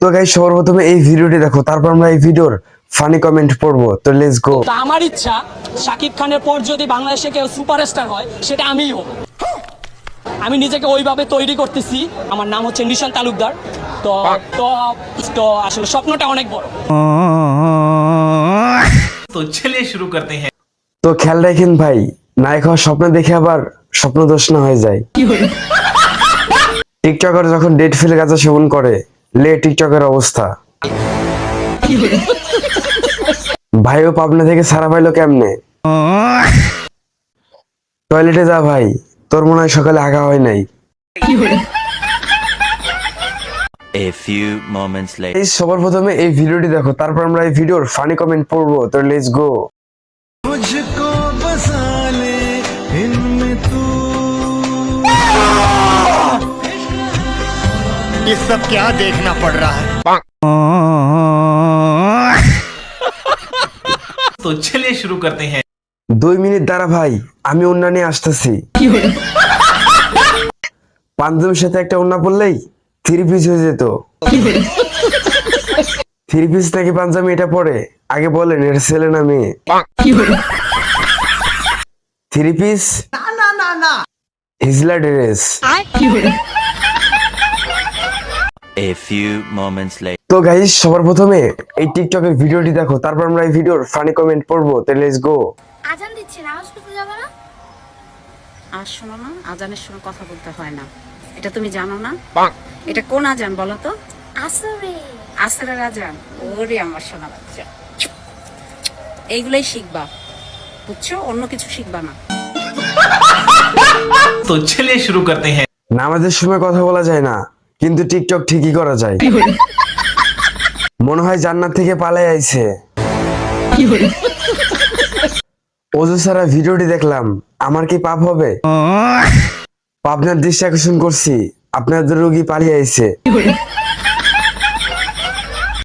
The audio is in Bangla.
তো গাইস সবার প্রথমে এই ভিডিওটি দেখো, তারপর আমরা এই ভিডিওর ফানি কমেন্ট পড়বো। তো লেটস গো। তা আমার ইচ্ছা শাকিব খানের পর যদি বাংলাদেশে কেউ সুপারস্টার হয় সেটা আমিই হব। আমি নিজেকে ওইভাবে তৈরি করতেছি। আমার নাম হচ্ছে নিশান তালুকদার। তো তো তো আসলে স্বপ্নটা অনেক বড়। तो चलिए शुरू करते हैं। তো খেয়াল রাখেন ভাই, নায়ক হওয়ার স্বপ্ন দেখে আবার স্বপ্ন দোষ না হয়ে যায়। টিকটকার যখন ডেট ফেল গাঁজা সেবন করে, লে টিকটকের অবস্থা। ভাইও পাবনা থেকে সারা পাইলো কেমনে? টয়লেটে যা ভাই, তোর মনে হয় সকালে আগা হয় নাই। A few moments later. এই সবার প্রথমে এই ভিডিওটি দেখো, তারপর আমরা এই ভিডিওর ফানি কমেন্ট পড়বো। তো লেটস গো। मुझको बसा ले इनमें तू। ये सब क्या देखना पड़ रहा है। तो चलिए शुरू करते हैं। 2 মিনিট দাঁড়া ভাই, আমি ওন্না নিয়ে আসতেছি। পাঞ্জাবির সাথে একটা ওন্না পরলেই 3 পিস হয়ে যেত। 3 পিস নাকি পাঞ্জাবি এটা পরে আগে বলেন, এটা ছেলে না মেয়ে? 3 পিস না Hizla dress. A few moments later. তো গাইস সবার প্রথমে এই টিকটকের ভিডিওটি দেখো, তারপর আমরা এই ভিডিওর ফানি কমেন্ট পড়বো। তো লেটস গো। আজান দিচ্ছে, নামাজ পড়তে যাবে না? আর শোনো না, আজানের সময় কথা বলতে হয় না, এটা তুমি জানো না? এটা কোন আজান বলো তো? আসরে আসরের আজান। ওরে আমার সোনা বাচ্চা, এইগুলাই শিখবা, বুঝছো? অন্য কিছু শিখবা না। तो चलिए शुरू करते हैं। নামাজের সময় কথা বলা যায় না, কিন্তু টিকটক ঠিকই করা যায়। মনে হয় জান্নাত থেকে পালাই আইছে। ওযু ছাড়া ভিডিওটি দেখলাম, আমার কি পাপ হবে? পাবনার দৃষ্টি আকর্ষণ করছি, আপনাদের রোগী পালিয়ে আইছে।